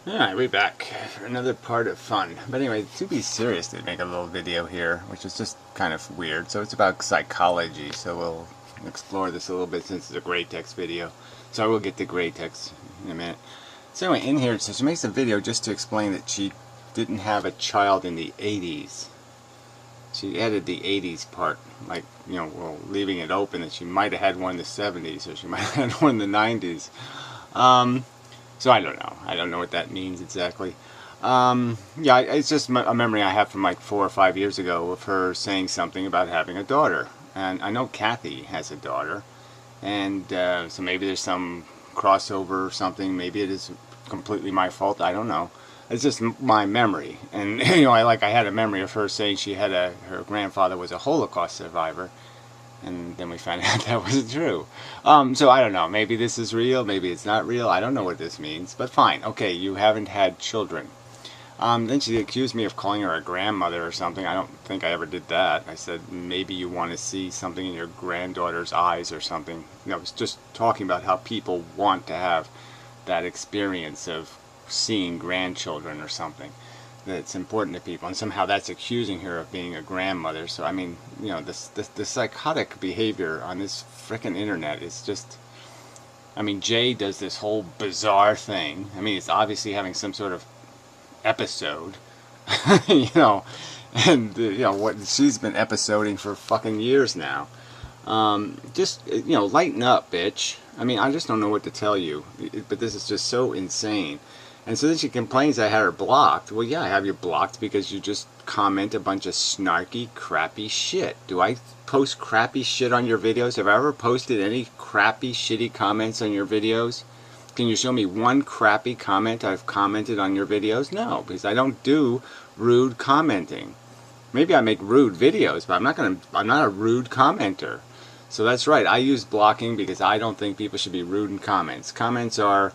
Alright, we're back for another part of fun. But anyway, to be serious, to make a little video here, which is just kind of weird. So it's about psychology, so we'll explore this a little bit since it's a gratex video. So I will get to gratex in a minute. So anyway, in here, so she makes a video just to explain that she didn't have a child in the 80s. She added the 80s part, like, you know, well, leaving it open that she might have had one in the 70s, or she might have had one in the 90s. So I don't know. I don't know what that means exactly. Yeah, it's just a memory I have from like 4 or 5 years ago of her saying something about having a daughter. And I know Kathy has a daughter. And so maybe there's some crossover or something. Maybe it is completely my fault. I don't know. It's just my memory. And, you know, I had a memory of her saying she had her grandfather was a Holocaust survivor. And then we found out that wasn't true. So I don't know. Maybe this is real. Maybe it's not real. I don't know what this means. But fine. Okay, you haven't had children. Then she accused me of calling her a grandmother or something. I don't think I ever did that. I said, maybe you want to see something in your granddaughter's eyes or something. You know, I was just talking about how people want to have that experience of seeing grandchildren or something. That's important to people, and somehow that's accusing her of being a grandmother. So I mean, you know, the psychotic behavior on this frickin' internet is just, I mean, Jay does this whole bizarre thing. I mean, it's obviously having some sort of episode, you know, and you know what, she's been episoding for fucking years now. Just, you know, lighten up, bitch. I mean, I just don't know what to tell you, but this is just so insane. And so then she complains I had her blocked. Well, yeah, I have you blocked because you just comment a bunch of snarky, crappy shit. Do I post crappy shit on your videos? Have I ever posted any crappy, shitty comments on your videos? Can you show me one crappy comment I've commented on your videos? No, because I don't do rude commenting. Maybe I make rude videos, but I'm not a rude commenter. So that's right, I use blocking because I don't think people should be rude in comments. Comments are,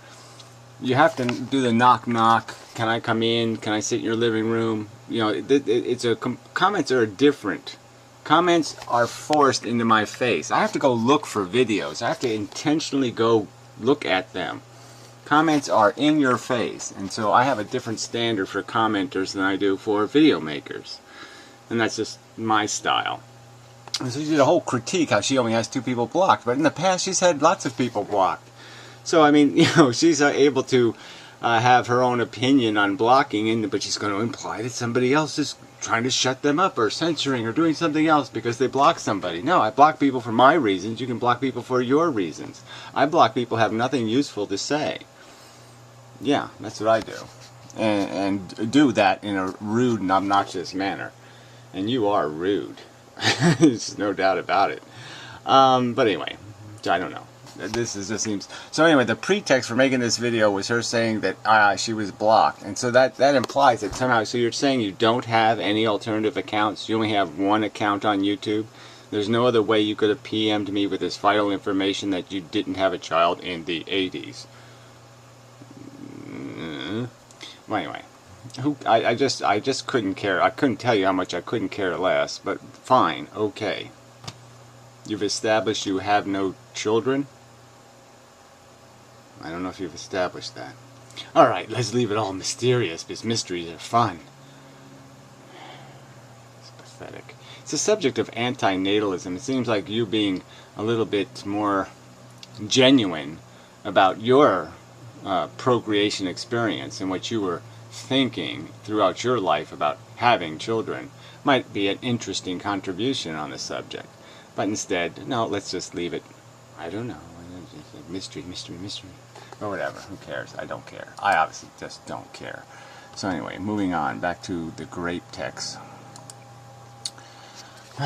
you have to do the knock knock. Can I come in? Can I sit in your living room? You know, comments are different. Comments are forced into my face. I have to go look for videos. I have to intentionally go look at them. Comments are in your face, and so I have a different standard for commenters than I do for video makers, and that's just my style. And so she did a whole critique how she only has 2 people blocked, but in the past she's had lots of people blocked. So, I mean, you know, she's able to have her own opinion on blocking, but she's going to imply that somebody else is trying to shut them up or censoring or doing something else because they block somebody. No, I block people for my reasons. You can block people for your reasons. I block people who have nothing useful to say. Yeah, that's what I do. And do that in a rude and obnoxious manner. And you are rude. There's no doubt about it. But anyway, I don't know. This just seems... So anyway, the pretext for making this video was her saying that she was blocked. And so that implies that somehow... So you're saying you don't have any alternative accounts? You only have one account on YouTube? There's no other way you could have PM'd me with this vital information that you didn't have a child in the 80s? Well, anyway. I just couldn't care. I couldn't tell you how much I couldn't care less. But fine, okay. You've established you have no children? I don't know if you've established that. Alright, let's leave it all mysterious, because mysteries are fun. It's pathetic. It's a subject of antinatalism. It seems like you being a little bit more genuine about your procreation experience and what you were thinking throughout your life about having children might be an interesting contribution on the subject. But instead, no, let's just leave it, I don't know, mystery. Or whatever, who cares? I don't care. I obviously just don't care. So anyway, moving on, back to the gratex. We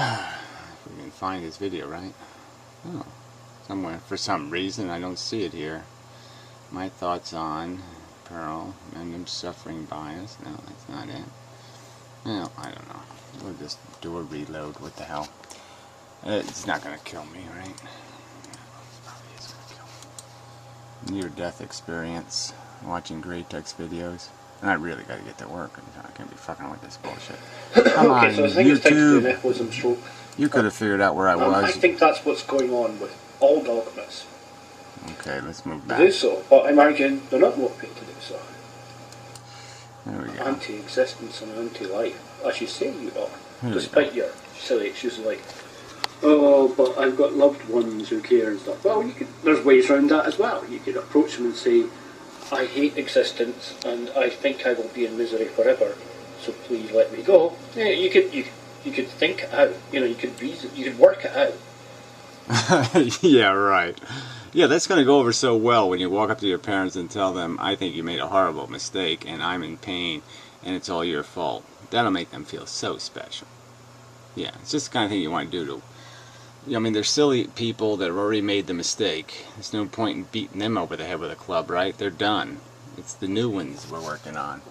can find this video, right? Oh, somewhere, for some reason, I don't see it here. My thoughts on Pearl, random suffering bias. No, that's not it. No, I don't know. We'll just do a reload, what the hell. It's not going to kill me, right? It probably is going to kill me. Near-death experience, watching gratex videos. And I really got to get to work. I can't be fucking with this bullshit. Come on, so I think it's time to do an embolism stroke. You could have figured out where I was. I think that's what's going on with all dogmas. Okay, let's move back. To do so, but I'm arguing they're not motivated to do so. There we go. anti-existence and anti-life, as you say you are, Here despite your silly excuses like, oh, but I've got loved ones who care and stuff. Well, there's ways around that as well. You could approach them and say, I hate existence and I think I will be in misery forever, so please let me go. Yeah, you could think it out. You could reason, you could work it out. Yeah, right. Yeah, that's going to go over so well when you walk up to your parents and tell them, I think you made a horrible mistake and I'm in pain and it's all your fault. That'll make them feel so special. Yeah, it's just the kind of thing you want to do to... I mean, they're silly people that have already made the mistake. There's no point in beating them over the head with a club, right? They're done. It's the new ones we're working on.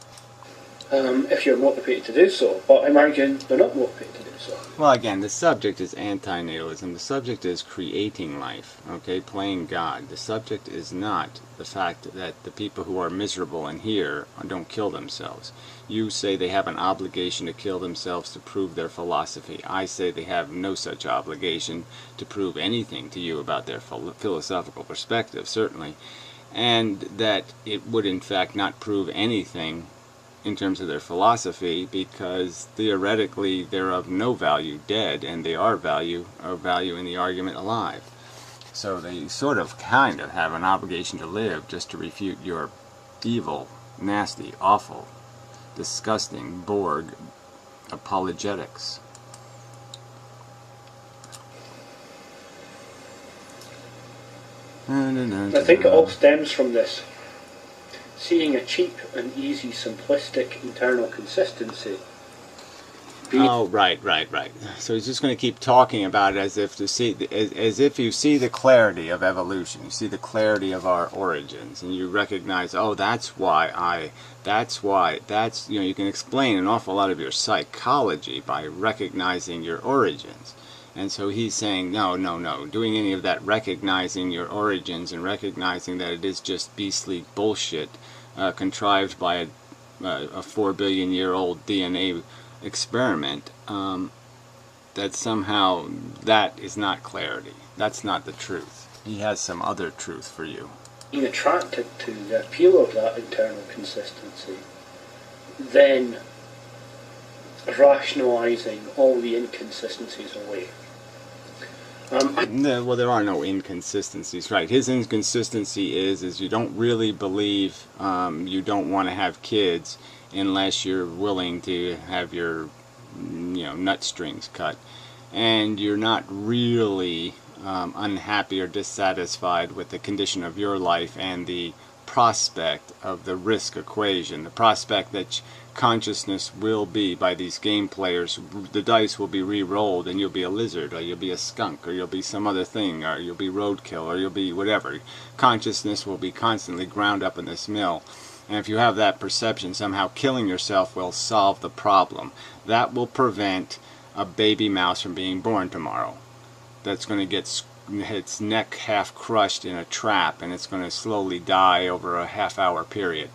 If you're motivated to do so, but I'm arguing they're not motivated to do so. Well, again, the subject is antinatalism. The subject is creating life, okay, playing God. The subject is not the fact that the people who are miserable in here don't kill themselves. You say they have an obligation to kill themselves to prove their philosophy. I say they have no such obligation to prove anything to you about their philosophical perspective, certainly, and that it would in fact not prove anything in terms of their philosophy, because theoretically they're of no value dead, and they are of value in the argument alive. So they sort of kind of have an obligation to live just to refute your evil, nasty, awful, disgusting Borg apologetics. I think it all stems from this. Seeing a cheap and easy, simplistic internal consistency. Oh, right. So he's just going to keep talking about it as if you see the clarity of evolution, you see the clarity of our origins, and you recognize, oh, you can explain an awful lot of your psychology by recognizing your origins. And so he's saying, no, doing any of that recognizing your origins and recognizing that it is just beastly bullshit contrived by a 4 billion year old DNA experiment, that somehow that is not clarity. That's not the truth. He has some other truth for you. Being attracted to the appeal of that internal consistency, then rationalizing all the inconsistencies away. Well, there are no inconsistencies, right? His inconsistency is you don't really believe you don't want to have kids unless you're willing to have your nut strings cut, and you're not really unhappy or dissatisfied with the condition of your life and the prospect of the risk equation, the prospect that consciousness will be, by these game players, the dice will be re-rolled and you'll be a lizard, or you'll be a skunk, or you'll be some other thing, or you'll be roadkill, or you'll be whatever. Consciousness will be constantly ground up in this mill. And if you have that perception, somehow killing yourself will solve the problem. That will prevent a baby mouse from being born tomorrow. That's going to get its neck half crushed in a trap, and it's going to slowly die over a half-hour period.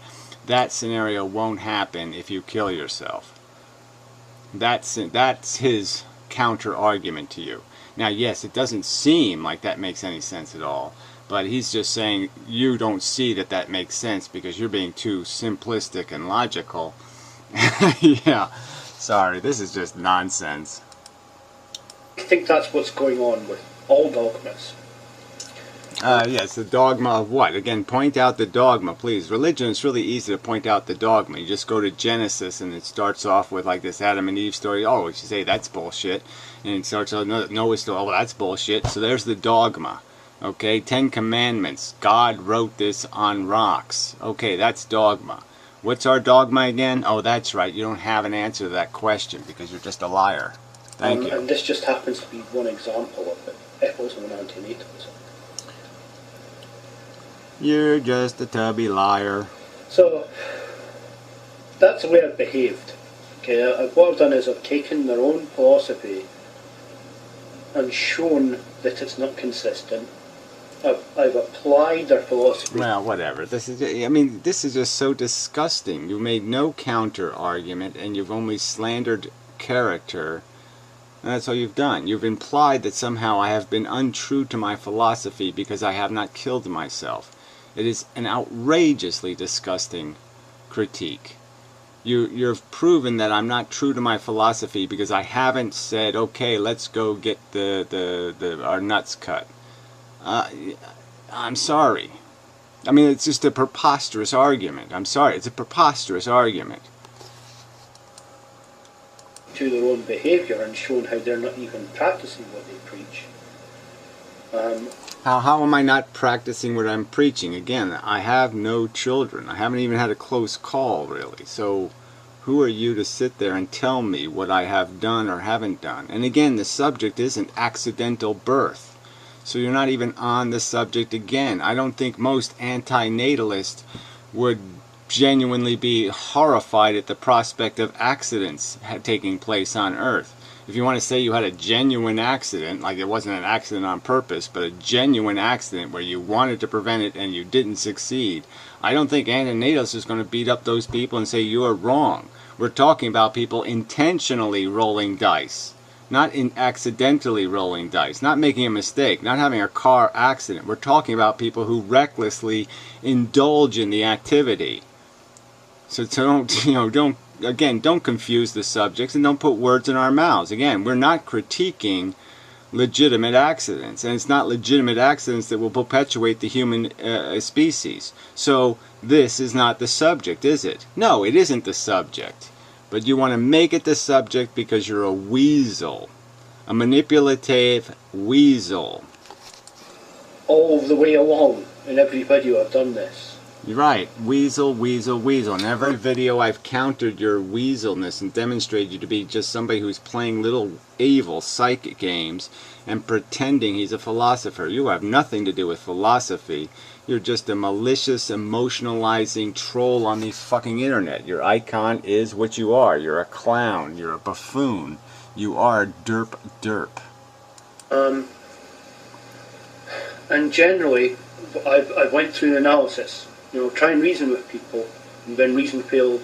That scenario won't happen if you kill yourself. That's his counter-argument to you. Now, yes, it doesn't seem like that makes any sense at all, but he's just saying you don't see that makes sense because you're being too simplistic and logical. Yeah, sorry, this is just nonsense. I think that's what's going on with all dogmas. Yes, the dogma of what? Again, point out the dogma, please. Religion, it's really easy to point out the dogma. You just go to Genesis and it starts off with like this Adam and Eve story. Oh, you say that's bullshit. And it starts out Noah's story. Oh, that's bullshit. So there's the dogma. Okay, 10 Commandments. God wrote this on rocks. Okay, that's dogma. What's our dogma again? Oh, that's right. You don't have an answer to that question because you're just a liar. Thank you. And this just happens to be one example of it was an antinatalism. You're just a tubby liar. So, that's the way I've behaved. Okay, what I've done is I've taken their own philosophy and shown that it's not consistent. I've applied their philosophy. Well, whatever. This is just so disgusting. You made no counter argument, and you've only slandered character. And that's all you've done. You've implied that somehow I have been untrue to my philosophy because I have not killed myself. It is an outrageously disgusting critique. You've proven that I'm not true to my philosophy because I haven't said, okay, let's go get our nuts cut. I'm sorry. I mean, it's just a preposterous argument. I'm sorry, it's a preposterous argument. To their own behaviour and shown how they're not even practicing what they preach. How am I not practicing what I'm preaching? Again, I have no children. I haven't even had a close call, really. So who are you to sit there and tell me what I have done or haven't done? And again, the subject isn't accidental birth. So you're not even on the subject again. I don't think most anti-natalists would genuinely be horrified at the prospect of accidents taking place on Earth. If you want to say you had a genuine accident, like it wasn't an accident on purpose, but a genuine accident where you wanted to prevent it and you didn't succeed, I don't think anti-natalist is going to beat up those people and say you are wrong. We're talking about people intentionally rolling dice, not accidentally rolling dice, not making a mistake, not having a car accident. We're talking about people who recklessly indulge in the activity. So don't confuse the subjects and don't put words in our mouths. Again, we're not critiquing legitimate accidents, and it's not legitimate accidents that will perpetuate the human species. So this is not the subject, is it? No, it isn't the subject. But you want to make it the subject because you're a weasel, a manipulative weasel. All the way along in every video I've done this. You're right. Weasel, weasel, weasel. In every video I've countered your weaselness and demonstrated you to be just somebody who's playing little evil psychic games and pretending he's a philosopher. You have nothing to do with philosophy. You're just a malicious, emotionalizing troll on the fucking internet. Your icon is what you are. You're a clown. You're a buffoon. You are derp derp. And generally, I've went through the analysis. Try and reason with people, and when reason failed,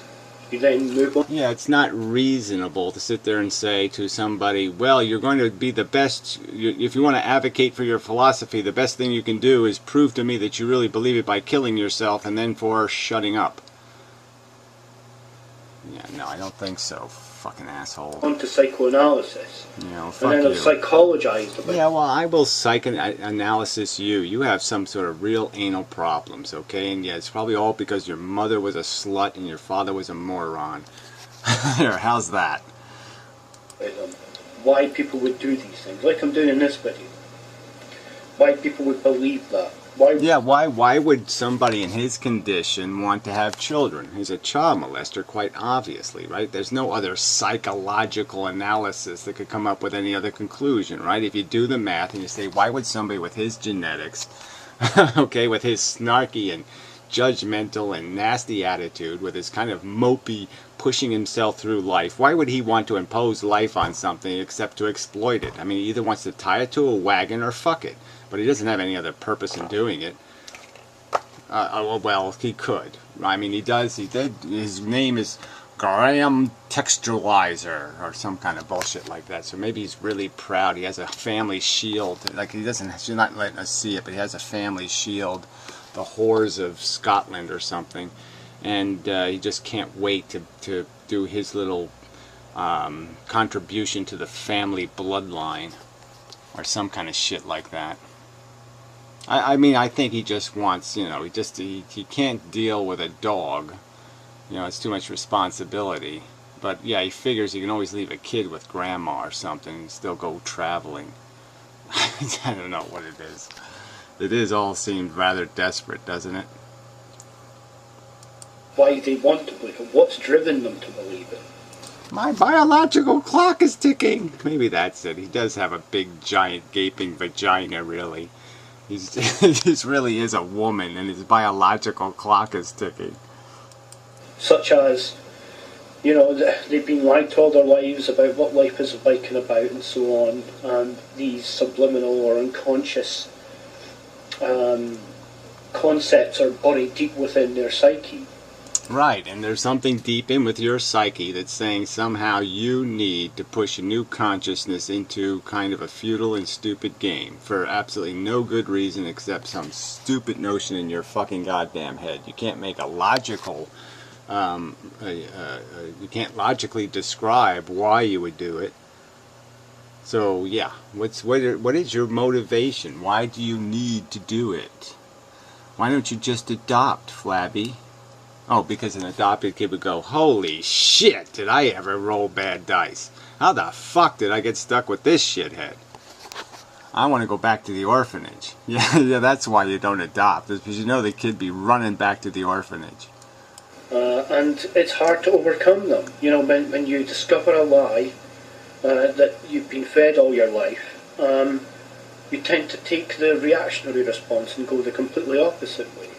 you then move on. Yeah, it's not reasonable to sit there and say to somebody, well, you're going to be the best, if you want to advocate for your philosophy, the best thing you can do is prove to me that you really believe it by killing yourself and then for shutting up. Yeah, no, I don't think so, fucking asshole. On to psychoanalysis. Fuck and then you. I've psychologized about it. Yeah, well, I will psychoanalysis you. You have some sort of real anal problems, okay? And yeah, it's probably all because your mother was a slut and your father was a moron. Here, how's that? Why people would do these things, like I'm doing in this video. Why people would believe that. Why would somebody in his condition want to have children? He's a child molester, quite obviously, right? There's no other psychological analysis that could come up with any other conclusion, right? If you do the math and you say, why would somebody with his genetics, okay, with his snarky and judgmental and nasty attitude, with his kind of mopey pushing himself through life, why would he want to impose life on something except to exploit it? I mean, he either wants to tie it to a wagon or fuck it. But he doesn't have any other purpose in doing it. Well, he could. I mean, he does. He did. His name is Graham Textualizer or some kind of bullshit like that. So maybe he's really proud. He has a family shield. Like he doesn't. She's not letting us see it, but he has a family shield, the Whores of Scotland or something, and he just can't wait to do his little contribution to the family bloodline or some kind of shit like that. I mean, I think he just wants, he can't deal with a dog. It's too much responsibility. But yeah, he figures he can always leave a kid with grandma or something and still go traveling. I don't know what it is. It all seemed rather desperate, doesn't it? Why they want to believe it. What's driven them to believe it? My biological clock is ticking. Maybe that's it. He does have a big, giant, gaping vagina, really. He really is a woman, and his biological clock is ticking. Such as, they've been lied to all their lives about what life is like and about and so on, and these subliminal or unconscious concepts are buried deep within their psyche. Right, and there's something deep in with your psyche that's saying somehow you need to push a new consciousness into kind of a futile and stupid game for absolutely no good reason except some stupid notion in your fucking goddamn head. You can't make a logical you can't logically describe why you would do it. So yeah, what is your motivation? Why do you need to do it? Why don't you just adopt, Flabby? Oh, because an adopted kid would go, holy shit, did I ever roll bad dice? How the fuck did I get stuck with this shithead? I want to go back to the orphanage. Yeah, that's why you don't adopt, is because you know the kid be running back to the orphanage. And it's hard to overcome them. You know, when you discover a lie that you've been fed all your life, you tend to take the reactionary response and go the completely opposite way.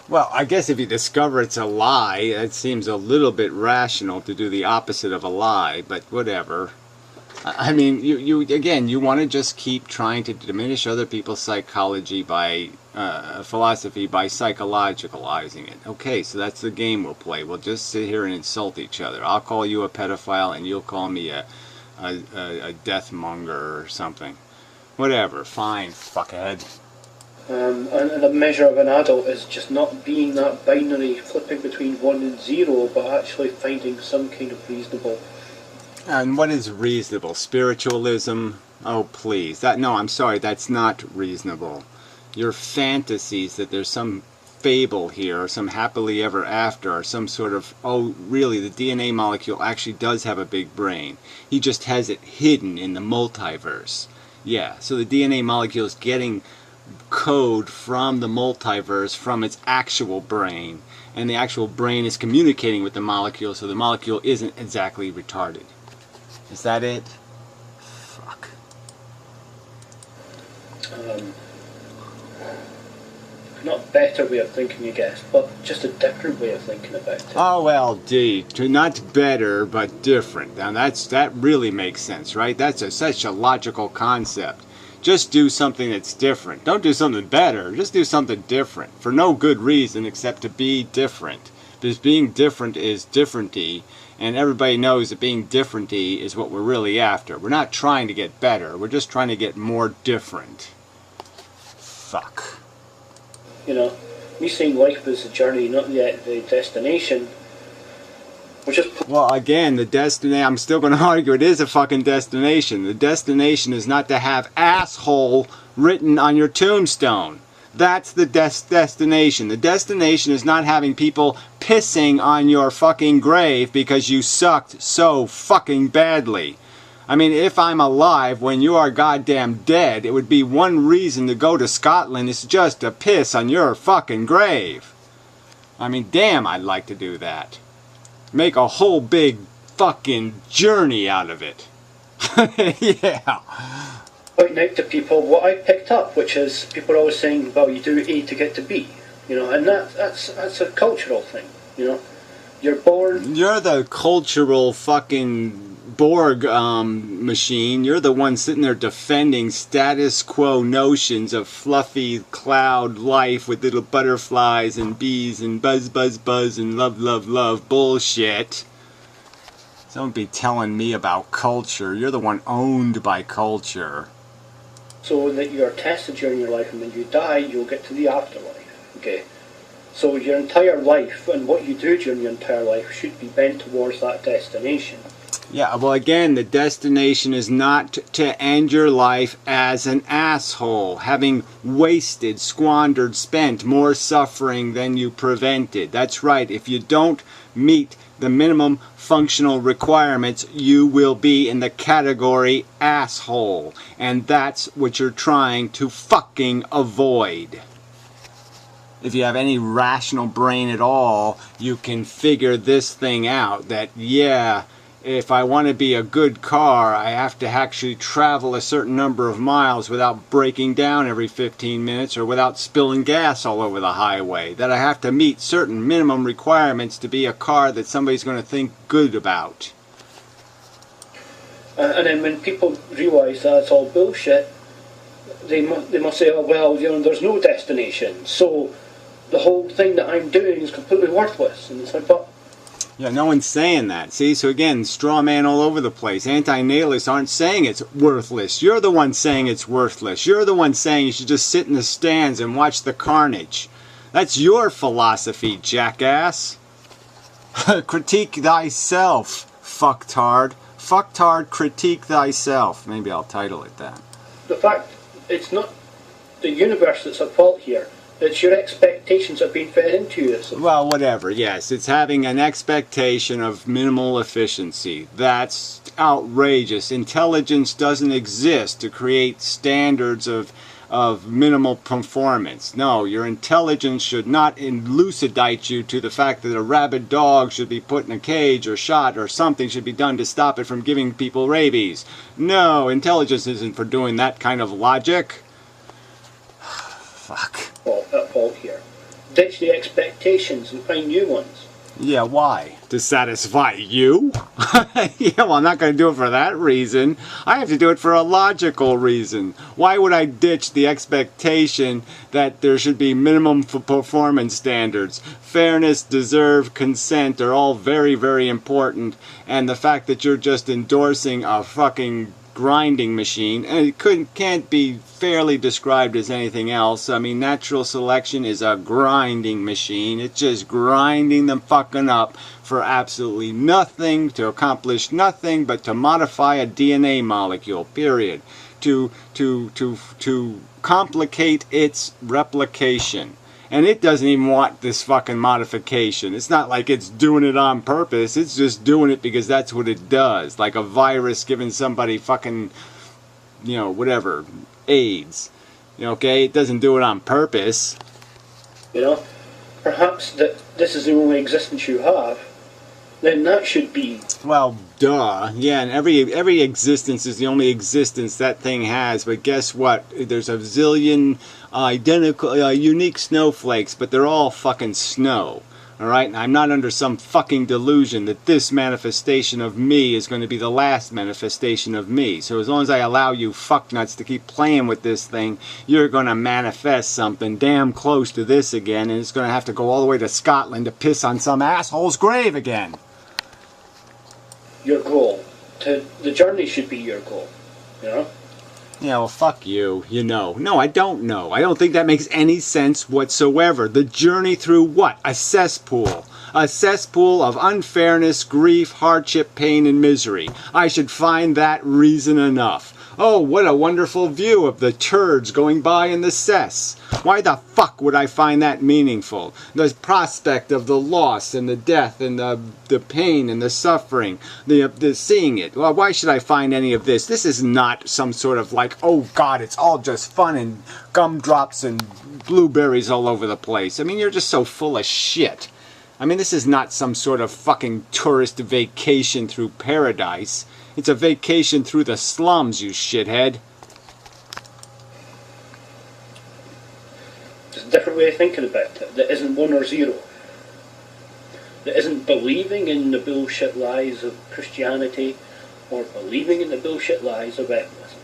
Well, I guess if you discover it's a lie, it seems a little bit rational to do the opposite of a lie, but whatever. I mean, you want to just keep trying to diminish other people's psychology by philosophy by psychologicalizing it. Okay, so that's the game we'll play. We'll just sit here and insult each other. I'll call you a pedophile and you'll call me a deathmonger or something. Whatever, fine, fuckhead. And a measure of an adult is just not being that binary, flipping between 1 and 0, but actually finding some kind of reasonable. And what is reasonable? Spiritualism? Oh, please. No, I'm sorry, that's not reasonable. Your fantasies that there's some fable here, or some happily ever after, or some sort of, oh, really, the DNA molecule actually does have a big brain. He just has it hidden in the multiverse. Yeah, so the DNA molecule is getting code from the multiverse from its actual brain, and the actual brain is communicating with the molecule, so the molecule isn't exactly retarded. Is that it? Fuck. Not a better way of thinking, I guess, but just a different way of thinking about it. Oh, well, not better, but different. Now that really makes sense, right? That's such a logical concept. Just do something that's different. Don't do something better. Just do something different. For no good reason except to be different. Because being different is differenty. And everybody knows that being differenty is what we're really after. We're not trying to get better. We're just trying to get more different. Fuck. You know, me saying life is a journey, not yet the destination. Well, again, the destination, I'm still going to argue it is a fucking destination. The destination is not to have asshole written on your tombstone. That's the destination. The destination is not having people pissing on your fucking grave because you sucked so fucking badly. I mean, if I'm alive when you are goddamn dead, it would be one reason to go to Scotland is just to piss on your fucking grave. I mean, damn, I'd like to do that. Make a whole big fucking journey out of it. Yeah. Pointing out to people what I picked up, which is people are always saying, well, you do A to get to B. You know, and that's a cultural thing. You know, you're born. You're the cultural fucking Borg machine. You're the one sitting there defending status quo notions of fluffy cloud life with little butterflies and bees and buzz, buzz, buzz and love, love, love bullshit. Don't be telling me about culture. You're the one owned by culture. So that you are tested during your life, and when you die, you'll get to the afterlife. Okay. So your entire life and what you do during your entire life should be bent towards that destination. Yeah, well, again, the destination is not to end your life as an asshole, having wasted, squandered, spent more suffering than you prevented. That's right. If you don't meet the minimum functional requirements, you will be in the category asshole. And that's what you're trying to fucking avoid. If you have any rational brain at all, you can figure this thing out, that, yeah, if I want to be a good car, I have to actually travel a certain number of miles without breaking down every 15 minutes or without spilling gas all over the highway. That I have to meet certain minimum requirements to be a car that somebody's going to think good about. And then when people realise that it's all bullshit, they must say, oh, well, you know, there's no destination, so the whole thing that I'm doing is completely worthless. And it's like, but yeah, no one's saying that. See, so again, straw man all over the place. Anti-natalists aren't saying it's worthless. You're the one saying it's worthless. You're the one saying you should just sit in the stands and watch the carnage. That's your philosophy, jackass. Critique thyself, fucktard. Fucktard, critique thyself. Maybe I'll title it that. The fact it's not the universe that's at fault here. It's your expectations that have been fed into you. Well, whatever, yes. It's having an expectation of minimal efficiency. That's outrageous. Intelligence doesn't exist to create standards of minimal performance. No, your intelligence should not elucidate you to the fact that a rabid dog should be put in a cage or shot or something should be done to stop it from giving people rabies. No, intelligence isn't for doing that kind of logic. Fuck. At fault here. Ditch the expectations and find new ones. Yeah, why? To satisfy you? Yeah, well, I'm not going to do it for that reason. I have to do it for a logical reason. Why would I ditch the expectation that there should be minimum performance standards? Fairness, deserve, consent are all very, very important. And the fact that you're just endorsing a fucking grinding machine, and it can't be fairly described as anything else. I mean, natural selection is a grinding machine. It's just grinding them fucking up for absolutely nothing, to accomplish nothing but to modify a DNA molecule, period. To complicate its replication. And it doesn't even want this fucking modification. It's not like it's doing it on purpose. It's just doing it because that's what it does. Like a virus giving somebody fucking, you know, whatever, AIDS. You know, okay? It doesn't do it on purpose. You know, perhaps that this is the only existence you have. Then that should be... Well, duh. Yeah, and every existence is the only existence that thing has. But guess what? There's a zillion identical, unique snowflakes, but they're all fucking snow. Alright? And I'm not under some fucking delusion that this manifestation of me is going to be the last manifestation of me. So as long as I allow you fucknuts to keep playing with this thing, you're going to manifest something damn close to this again, and it's going to have to go all the way to Scotland to piss on some asshole's grave again. Your goal. The journey should be your goal. You know? Yeah, well, fuck you. You know. No, I don't know. I don't think that makes any sense whatsoever. The journey through what? A cesspool. A cesspool of unfairness, grief, hardship, pain, and misery. I should find that reason enough. Oh, what a wonderful view of the turds going by in the cess. Why the fuck would I find that meaningful? The prospect of the loss and the death and the pain and the suffering, the seeing it. Well, why should I find any of this? This is not some sort of like, oh God, it's all just fun and gumdrops and blueberries all over the place. I mean, you're just so full of shit. I mean, this is not some sort of fucking tourist vacation through paradise. It's a vacation through the slums, you shithead. There's a different way of thinking about it. That isn't 1 or 0. That isn't believing in the bullshit lies of Christianity or believing in the bullshit lies of evolution.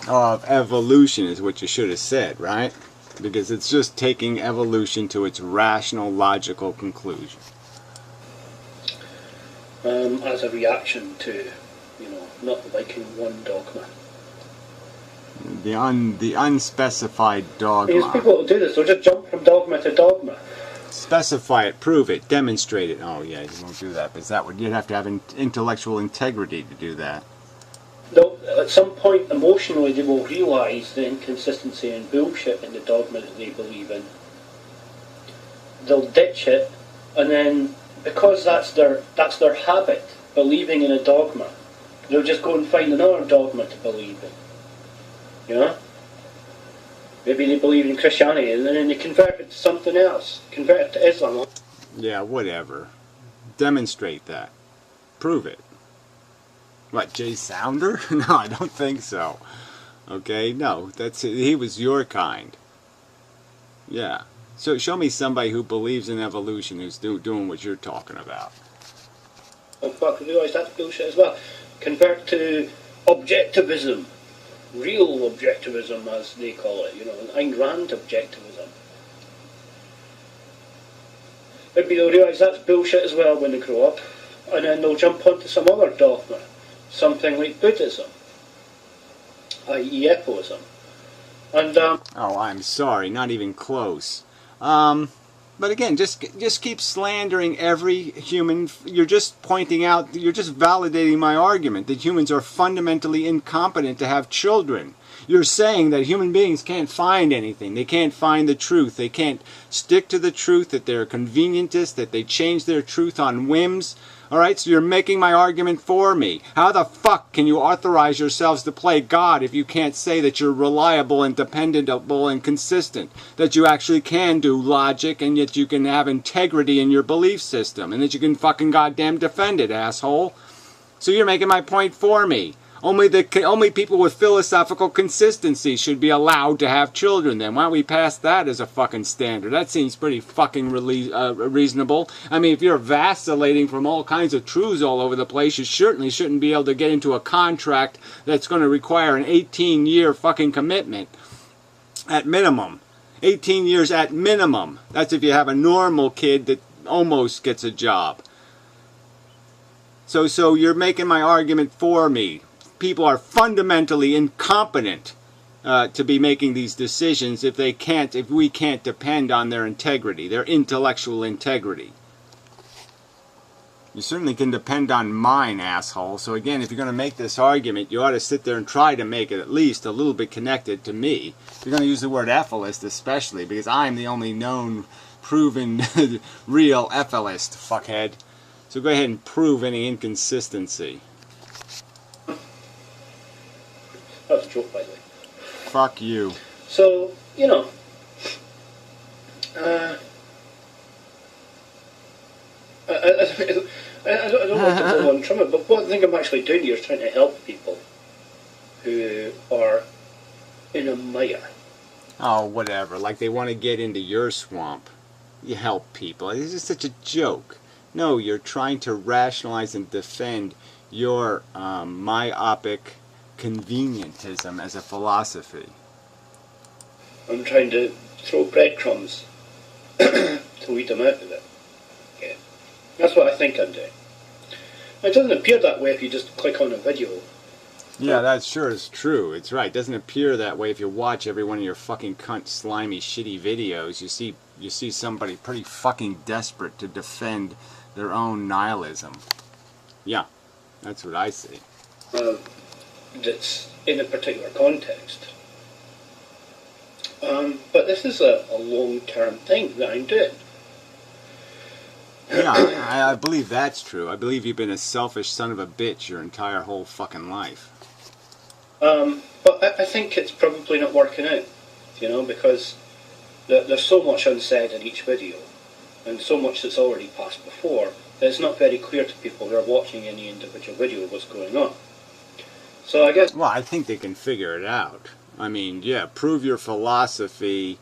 Of evolution is what you should have said, right? Because it's just taking evolution to its rational, logical conclusion. As a reaction to, you know, not liking one dogma. The unspecified dogma. Because people will do this, they'll just jump from dogma to dogma. Specify it, prove it, demonstrate it. Oh yeah, you won't do that, because you'd have to have intellectual integrity to do that. They'll, at some point, emotionally, they will realise the inconsistency and bullshit in the dogma that they believe in. They'll ditch it, and then, because that's their habit, believing in a dogma, they'll just go and find another dogma to believe in. You know? Maybe they believe in Christianity, and then they convert it to something else. Convert it to Islam. Yeah, whatever. Demonstrate that. Prove it. What, Jay Sounder? No, I don't think so. Okay, no, he was your kind. Yeah. So show me somebody who believes in evolution who's doing what you're talking about. Oh fuck, I realise that's bullshit as well. Convert to objectivism. Real objectivism, as they call it, you know, Ayn Rand objectivism. Maybe they'll realise that's bullshit as well when they grow up, and then they'll jump onto some other dogma. Something like Buddhism, i.e. ecoism. And, oh, I'm sorry, not even close. But again, just keep slandering every human. You're just pointing out, you're just validating my argument that humans are fundamentally incompetent to have children. You're saying that human beings can't find anything. They can't find the truth. They can't stick to the truth, that they're convenientists, that they change their truth on whims. Alright, so you're making my argument for me. How the fuck can you authorize yourselves to play God if you can't say that you're reliable and dependable and consistent? That you actually can do logic and yet you can have integrity in your belief system and that you can fucking goddamn defend it, asshole. So you're making my point for me. Only people with philosophical consistency should be allowed to have children then. Why don't we pass that as a fucking standard? That seems pretty fucking reasonable. I mean, if you're vacillating from all kinds of truths all over the place, you certainly shouldn't be able to get into a contract that's going to require an 18-year fucking commitment. At minimum. 18 years at minimum. That's if you have a normal kid that almost gets a job. So you're making my argument for me. People are fundamentally incompetent to be making these decisions if we can't depend on their integrity, their intellectual integrity. You certainly can depend on mine, asshole. So again, if you're going to make this argument, you ought to sit there and try to make it at least a little bit connected to me. If you're going to use the word ethylist especially, because I'm the only known, proven, real ethylist, fuckhead. So go ahead and prove any inconsistency. That was a joke, by the way. Fuck you. So, you know, I don't want to go on from it, but what I think I'm actually doing here is trying to help people who are in a mire. Oh, whatever. Like they want to get into your swamp. You help people. This is such a joke. No, you're trying to rationalize and defend your myopic convenientism as a philosophy. I'm trying to throw breadcrumbs to weed them out of it. Yeah. That's what I think I'm doing. It doesn't appear that way if you just click on a video. Yeah, that sure is true. It's right. It doesn't appear that way if you watch every one of your fucking cunt, slimy, shitty videos. You see somebody pretty fucking desperate to defend their own nihilism. Yeah, that's what I see. That's in a particular context. But this is a long-term thing that I'm doing. Yeah, I believe that's true. I believe you've been a selfish son of a bitch your entire whole fucking life. But I think it's probably not working out, you know, because there's so much unsaid in each video, and so much that's already passed before, that it's not very clear to people who are watching any individual video what's going on. So I guess... Well, I think they can figure it out. I mean, yeah, prove your philosophy.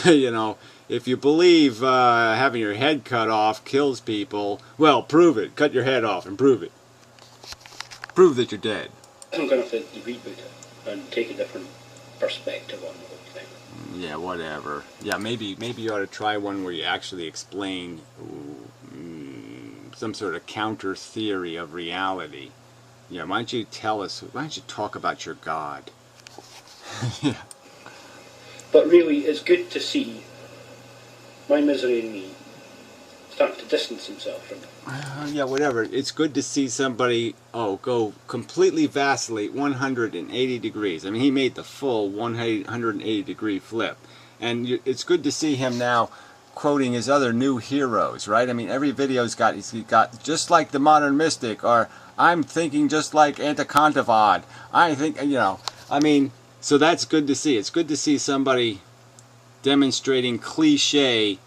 You know, if you believe having your head cut off kills people, well, prove it. Cut your head off and prove it. Prove that you're dead. I'm going to have to reboot it and take a different perspective on the whole thing. Yeah, whatever. Yeah, maybe you ought to try one where you actually explain some sort of counter theory of reality. Yeah, why don't you talk about your God? Yeah. But really, it's good to see my misery and me starting to distance himself from it. Yeah, whatever. It's good to see somebody, go completely vacillate 180 degrees. I mean, he made the full 180 degree flip. And it's good to see him now quoting his other new heroes, right? I mean, every video's got just like the modern mystic, or I'm thinking just like Anticontavad. I think, I mean, so that's good to see. It's good to see somebody demonstrating cliche,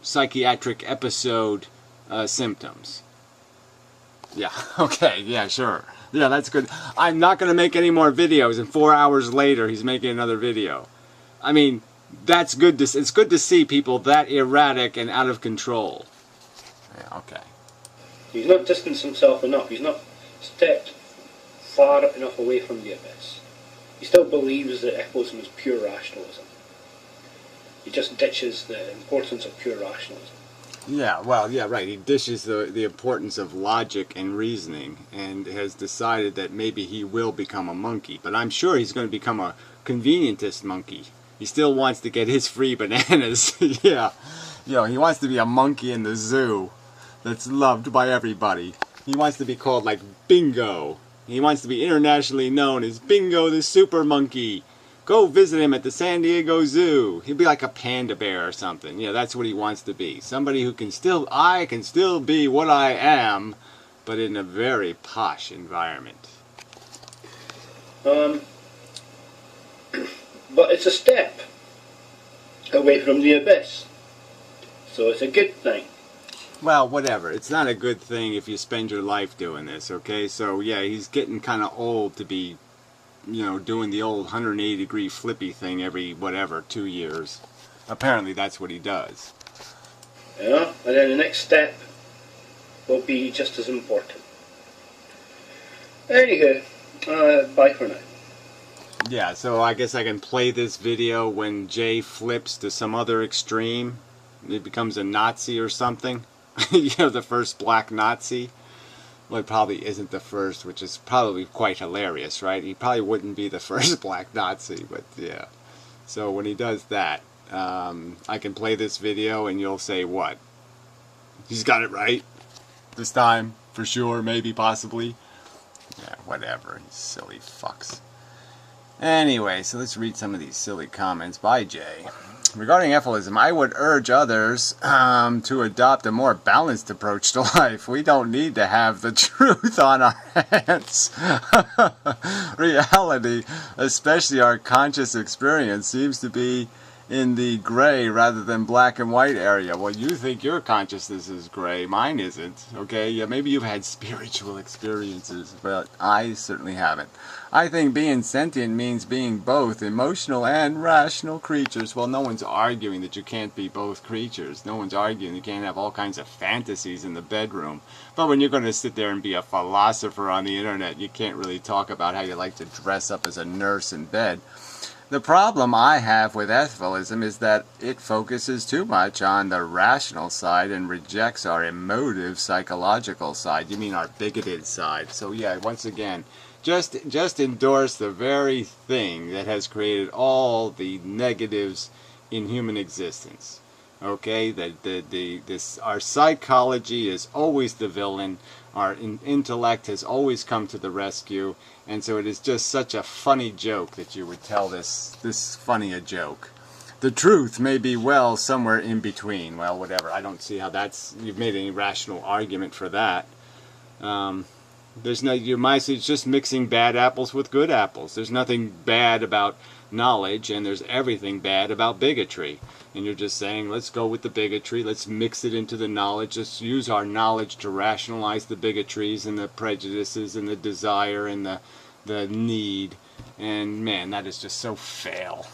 psychiatric episode symptoms. Yeah, okay, yeah, sure. Yeah, that's good. I'm not going to make any more videos, and 4 hours later he's making another video. I mean, that's good. It's good to see people that erratic and out of control. Yeah, okay. He's not distanced himself enough. He's not stepped far enough away from the abyss. He still believes that echoism is pure rationalism. He just ditches the importance of pure rationalism. Yeah, well, yeah, right. He dishes the importance of logic and reasoning and has decided that maybe he will become a monkey. But I'm sure he's going to become a convenientist monkey. He still wants to get his free bananas. Yeah. He wants to be a monkey in the zoo that's loved by everybody. He wants to be called like Bingo. He wants to be internationally known as Bingo the Super Monkey. Go visit him at the San Diego Zoo. He'll be like a panda bear or something. That's what he wants to be. Somebody who I can still be what I am, but in a very posh environment. But it's a step away from the abyss. So it's a good thing. Well, whatever. It's not a good thing if you spend your life doing this, okay? So, yeah, he's getting kind of old to be, doing the old 180-degree flippy thing every, 2 years. Apparently, that's what he does. Yeah, and then the next step will be just as important. Anywho, bye for now. Yeah, so I guess I can play this video when Jay flips to some other extreme. It becomes a Nazi or something. The first black Nazi. Well, it probably isn't the first, which is probably quite hilarious, right? He probably wouldn't be the first black Nazi, but yeah. So when he does that, I can play this video and you'll say what? He's got it right this time, for sure, maybe, possibly. Yeah, whatever, you silly fucks. Anyway, so let's read some of these silly comments by Jay. Regarding Ephilism, I would urge others to adopt a more balanced approach to life. We don't need to have the truth on our hands. Reality, especially our conscious experience, seems to be in the gray rather than black and white area. Well, you think your consciousness is gray. Mine isn't. Okay, yeah, maybe you've had spiritual experiences, but I certainly haven't. I think being sentient means being both emotional and rational creatures. Well, no one's arguing that you can't be both creatures. No one's arguing you can't have all kinds of fantasies in the bedroom. But when you're going to sit there and be a philosopher on the internet, you can't really talk about how you like to dress up as a nurse in bed. The problem I have with ethicalism is that it focuses too much on the rational side and rejects our emotive, psychological side. You mean our bigoted side. So yeah, once again, just endorse the very thing that has created all the negatives in human existence. Okay, our psychology is always the villain. Our intellect has always come to the rescue, and so it is just such a funny joke that you would tell this funny a joke. The truth may be somewhere in between. Well, whatever. I don't see how you've made any rational argument for that. It's just mixing bad apples with good apples. There's nothing bad about knowledge, and there's everything bad about bigotry. And you're just saying, let's go with the bigotry, let's mix it into the knowledge, let's use our knowledge to rationalize the bigotries and the prejudices and the desire and the need. And man, that is just so fail.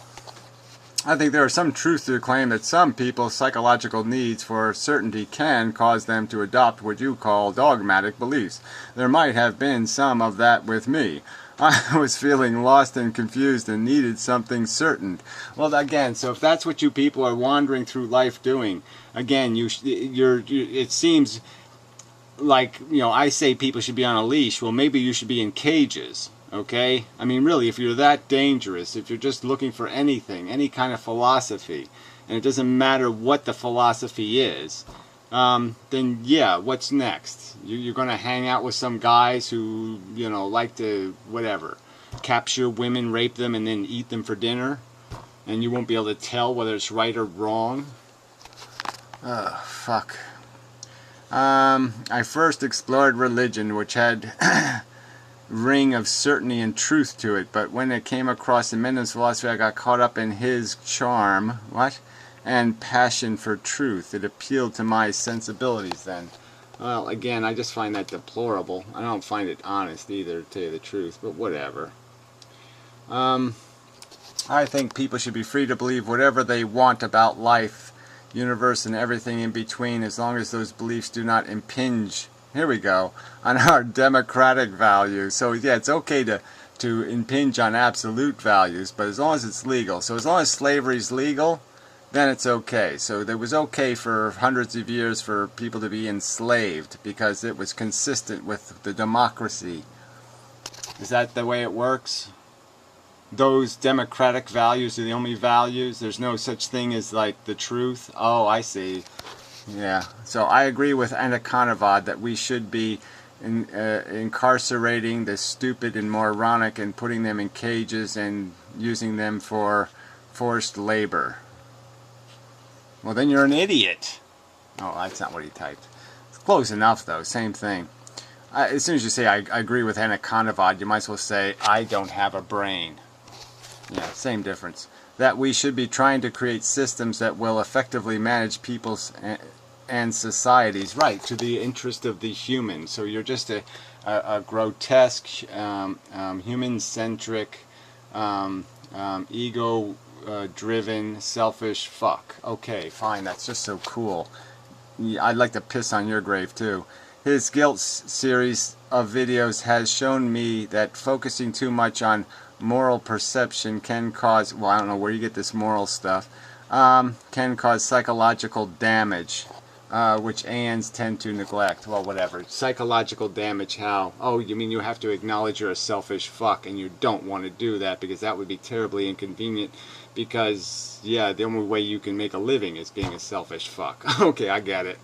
I think there is some truth to the claim that some people's psychological needs for certainty can cause them to adopt what you call dogmatic beliefs. There might have been some of that with me. I was feeling lost and confused and needed something certain. Well, again, so if that's what you people are wandering through life doing, again, it seems like, I say people should be on a leash. Well, maybe you should be in cages. Okay? I mean, really, if you're that dangerous, if you're just looking for anything, any kind of philosophy, and it doesn't matter what the philosophy is, then yeah, what's next? You're going to hang out with some guys who, like to, capture women, rape them, and then eat them for dinner? And you won't be able to tell whether it's right or wrong? Oh, fuck. I first explored religion, which had ring of certainty and truth to it, but when it came across the Mendon's philosophy, I got caught up in his charm, and passion for truth. It appealed to my sensibilities then. Well, again, I just find that deplorable. I don't find it honest either, to tell you the truth, but whatever. I think people should be free to believe whatever they want about life, universe, and everything in between, as long as those beliefs do not impinge, here we go, on our democratic values. So yeah, it's okay to impinge on absolute values, but as long as it's legal. So as long as slavery is legal, then it's okay. So it was okay for hundreds of years for people to be enslaved because it was consistent with the democracy. Is that the way it works? those democratic values are the only values. There's no such thing as like the truth. Oh, I see. Yeah. So I agree with Anaconavad that we should be incarcerating the stupid and moronic and putting them in cages and using them for forced labor. Well, then you're an idiot. Oh, that's not what he typed. It's close enough, though. Same thing. As soon as you say I agree with Anaconavad, you might as well say I don't have a brain. Yeah, same difference. That we should be trying to create systems that will effectively manage people's and societies, right, to the interest of the human. So you're just a grotesque, human-centric, ego-driven, selfish fuck. Okay, fine, that's just so cool. I'd like to piss on your grave, too. His guilt series of videos has shown me that focusing too much on moral perception can cause, well, I don't know where you get this moral stuff, can cause psychological damage. Which ANs tend to neglect. Well, whatever. Psychological damage, how? Oh, you mean you have to acknowledge you're a selfish fuck, and you don't want to do that because that would be terribly inconvenient because, yeah, the only way you can make a living is being a selfish fuck. Okay, I get it.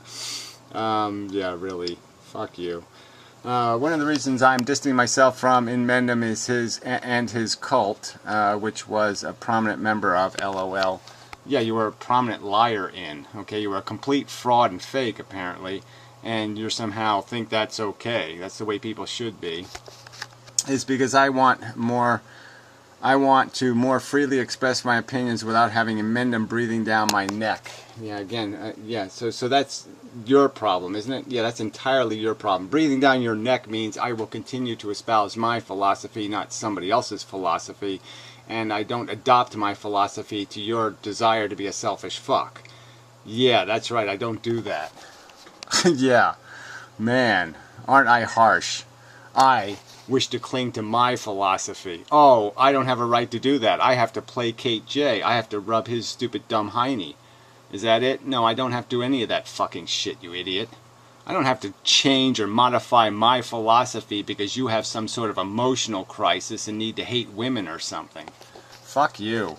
Yeah, really. Fuck you. One of the reasons I'm distancing myself from Inmendum is his cult, which was a prominent member of LOL. Yeah, you were a prominent liar in, okay? You were a complete fraud and fake, apparently, and you somehow think that's okay. That's the way people should be. It's because I want to more freely express my opinions without having Inmendum breathing down my neck. Yeah, again, yeah, so that's your problem, isn't it? Yeah, that's entirely your problem. Breathing down your neck means I will continue to espouse my philosophy, not somebody else's philosophy. And I don't adopt my philosophy to your desire to be a selfish fuck. Yeah, that's right, I don't do that. Yeah, man, aren't I harsh? I wish to cling to my philosophy. Oh, I don't have a right to do that. I have to placate Jay. I have to rub his stupid dumb hiney. Is that it? No, I don't have to do any of that fucking shit, you idiot. I don't have to change or modify my philosophy because you have some sort of emotional crisis and need to hate women or something. Fuck you.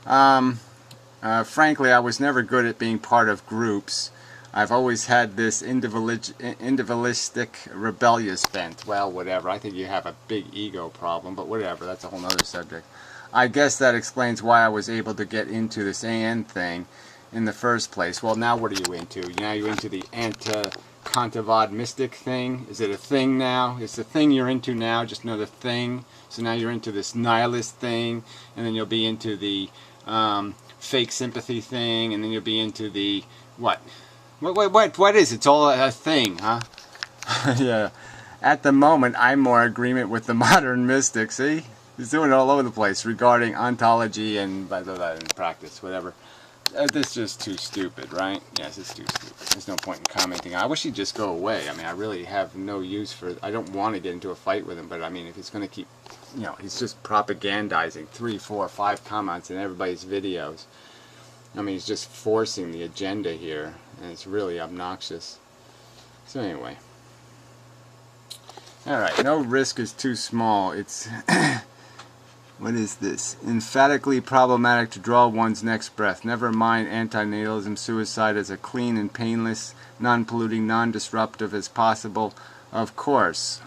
Frankly, I was never good at being part of groups. I've always had this individualistic, rebellious bent. Well, whatever. I think you have a big ego problem, but whatever. That's a whole other subject. I guess that explains why I was able to get into this AN thing in the first place. Well, now what are you into? Now you're into the Anaconavad mystic thing? Is it a thing now? It's the thing you're into now, just another thing. So now you're into this nihilist thing, and then you'll be into the fake sympathy thing, and then you'll be into the what? What is it? It's all a thing, huh? Yeah. At the moment, I'm more agreement with the modern mystic. See? He's doing it all over the place regarding ontology and blah, blah, blah, in practice, whatever. This is just too stupid, right? Yes, it's too stupid. There's no point in commenting. I wish he'd just go away. I mean, I really have no use for... I don't want to get into a fight with him, but I mean, if he's going to keep... You know, he's just propagandizing 3, 4, 5 comments in everybody's videos. I mean, he's just forcing the agenda here, and it's really obnoxious. So anyway. Alright, no risk is too small. It's... What is this? Emphatically problematic to draw one's next breath. Never mind antinatalism, suicide as a clean and painless, non-polluting, non-disruptive as possible. Of course,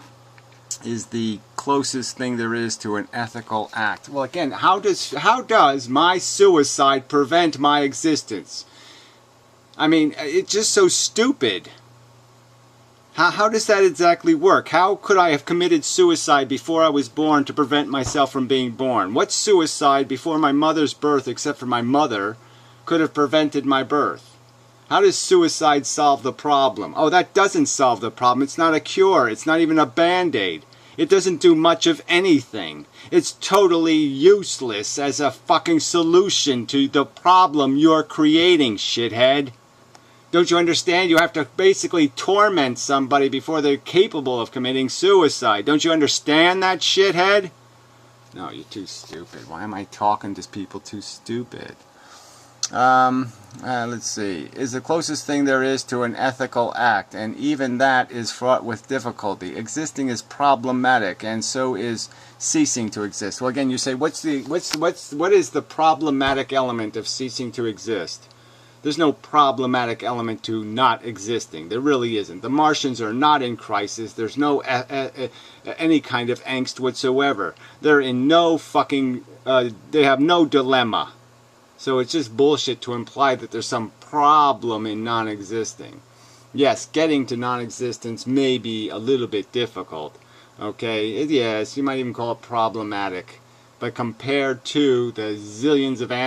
is the closest thing there is to an ethical act. Well, again, how does my suicide prevent my existence? I mean, it's just so stupid. How does that exactly work? How could I have committed suicide before I was born to prevent myself from being born? What suicide before my mother's birth, except for my mother, could have prevented my birth? How does suicide solve the problem? Oh, that doesn't solve the problem. It's not a cure. It's not even a band-aid. It doesn't do much of anything. It's totally useless as a fucking solution to the problem you're creating, shithead. Don't you understand? You have to basically torment somebody before they're capable of committing suicide. Don't you understand that, shithead? No, you're too stupid. Why am I talking to people too stupid? Let's see. Is the closest thing there is to an ethical act, and even that is fraught with difficulty. Existing is problematic, and so is ceasing to exist. Well, again, you say, what is the problematic element of ceasing to exist? There's no problematic element to not existing. There really isn't. The Martians are not in crisis. There's no any kind of angst whatsoever. They're in no fucking. They have no dilemma. So it's just bullshit to imply that there's some problem in non-existing. Yes, getting to non-existence may be a little bit difficult. Okay, yes, you might even call it problematic. But compared to the zillions of